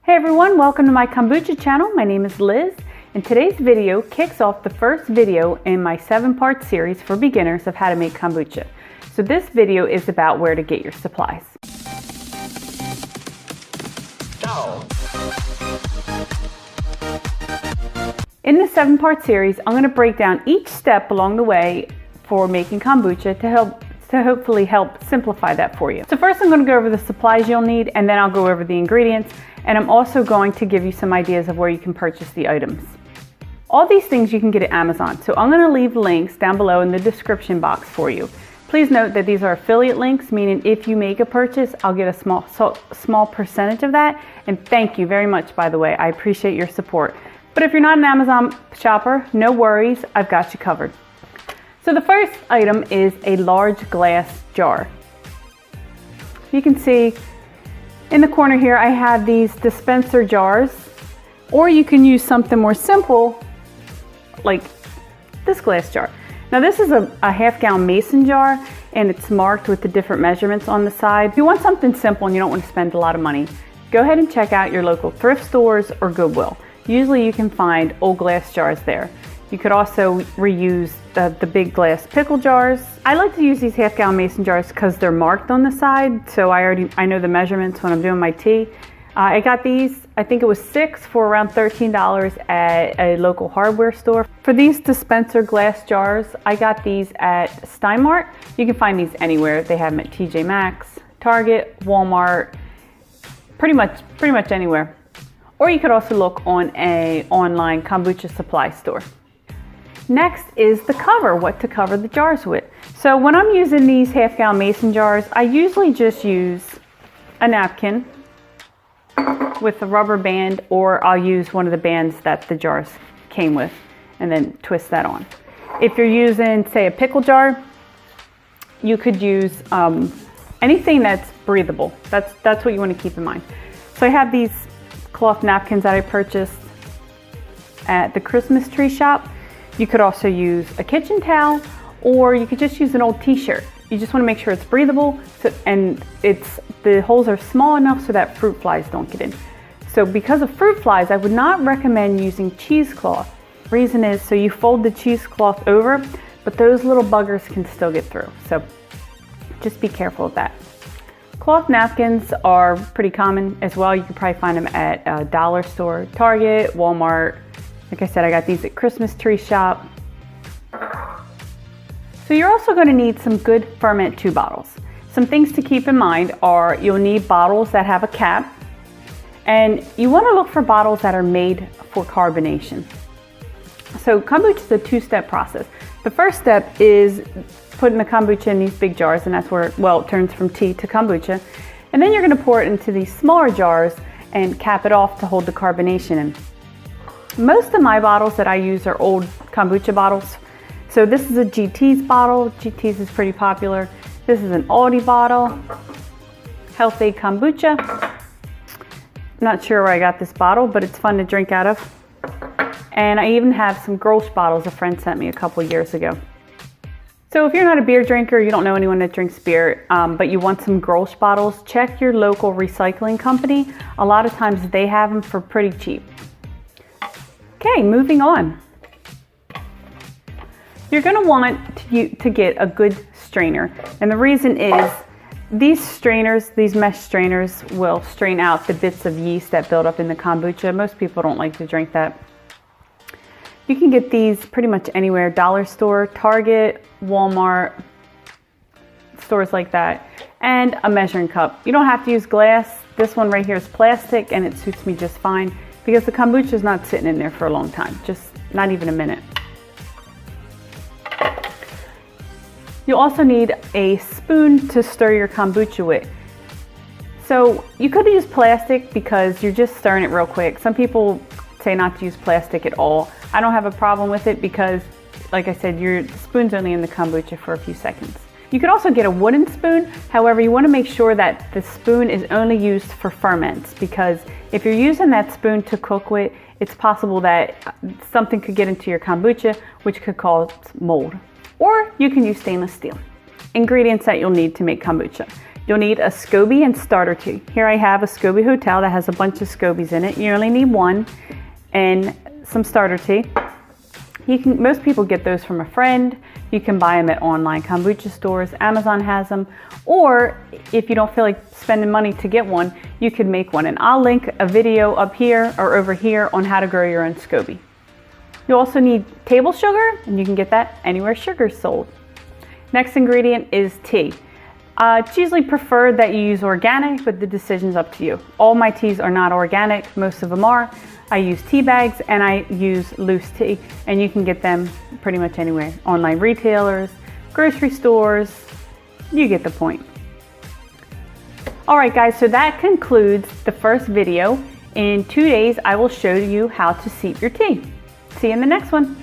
Hey everyone, welcome to my kombucha channel. My name is Liz, and today's video kicks off the first video in my 7-part series for beginners of how to make kombucha. So this video is about where to get your supplies. In the 7-part series, I'm going to break down each step along the way for making kombucha to hopefully help simplify that for you. So first I'm going to go over the supplies you'll need, and then I'll go over the ingredients, and I'm also going to give you some ideas of where you can purchase the items. All these things you can get at Amazon, so I'm going to leave links down below in the description box for you. Please note that these are affiliate links, meaning if you make a purchase, I'll get a small percentage of that, and thank you very much, by the way. I appreciate your support. But if you're not an Amazon shopper, no worries, I've got you covered. So the first item is a large glass jar. You can see in the corner here I have these dispenser jars, or you can use something more simple like this glass jar. Now this is a half-gallon mason jar, and it's marked with the different measurements on the side. If you want something simple and you don't want to spend a lot of money, go ahead and check out your local thrift stores or Goodwill. Usually you can find old glass jars there. You could also reuse the big glass pickle jars. I like to use these half-gallon mason jars because they're marked on the side, so I know the measurements when I'm doing my tea. I got these, I think it was 6 for around $13 at a local hardware store. For these dispenser glass jars, I got these at Stein Mart. You can find these anywhere. They have them at TJ Maxx, Target, Walmart, pretty much anywhere. Or you could also look on an online kombucha supply store. Next is the cover, what to cover the jars with. So when I'm using these half-gallon mason jars, I usually just use a napkin with a rubber band, or I'll use one of the bands that the jars came with and then twist that on. If you're using, say, a pickle jar, you could use anything that's breathable. That's what you want to keep in mind. So I have these cloth napkins that I purchased at the Christmas tree shop. You could also use a kitchen towel, or you could just use an old t-shirt. You just want to make sure it's breathable, and the holes are small enough so that fruit flies don't get in. So because of fruit flies, I would not recommend using cheesecloth. Reason is, so you fold the cheesecloth over, but those little buggers can still get through. So just be careful of that. Cloth napkins are pretty common as well. You can probably find them at a dollar store, Target, Walmart. Like I said, I got these at Christmas tree shop. So you're also going to need some good Ferment 2 bottles. Some things to keep in mind are you'll need bottles that have a cap, and you want to look for bottles that are made for carbonation. So kombucha is a 2-step process. The first step is putting the kombucha in these big jars, and that's where, well, it turns from tea to kombucha. And then you're going to pour it into these smaller jars and cap it off to hold the carbonation in. Most of my bottles that I use are old kombucha bottles. So this is a GT's bottle. GT's is pretty popular. This is an Aldi bottle. Health Aid Kombucha. Not sure where I got this bottle, but it's fun to drink out of. And I even have some Grolsh bottles a friend sent me a couple years ago. So if you're not a beer drinker, you don't know anyone that drinks beer, but you want some Grolsh bottles, check your local recycling company. A lot of times they have them for pretty cheap. Okay, moving on. You're going to want to get a good strainer. And the reason is these strainers, these mesh strainers, will strain out the bits of yeast that build up in the kombucha. Most people don't like to drink that. You can get these pretty much anywhere, dollar store, Target, Walmart, stores like that, and a measuring cup. You don't have to use glass. This one right here is plastic, and it suits me just fine because the kombucha is not sitting in there for a long time, just not even a minute. You'll also need a spoon to stir your kombucha with. So you could use plastic because you're just stirring it real quick. Some people say not to use plastic at all. I don't have a problem with it because, like I said, the spoon's only in the kombucha for a few seconds. You could also get a wooden spoon. However, you want to make sure that the spoon is only used for ferments, because if you're using that spoon to cook with, it's possible that something could get into your kombucha, which could cause mold. Or you can use stainless steel. Ingredients that you'll need to make kombucha. You'll need a SCOBY and starter tea. Here I have a SCOBY Hotel that has a bunch of SCOBYs in it. You only need one and some starter tea. Most people get those from a friend. You can buy them at online kombucha stores. Amazon has them. Or if you don't feel like spending money to get one, you can make one. And I'll link a video up here or over here on how to grow your own SCOBY. You also need table sugar, and you can get that anywhere sugar's sold. Next ingredient is tea. It's usually preferred that you use organic, but the decision's up to you. All my teas are not organic, most of them are. I use tea bags and I use loose tea, and you can get them pretty much anywhere. Online retailers, grocery stores, you get the point. All right guys, so that concludes the first video. In 2 days, I will show you how to steep your tea. See you in the next one.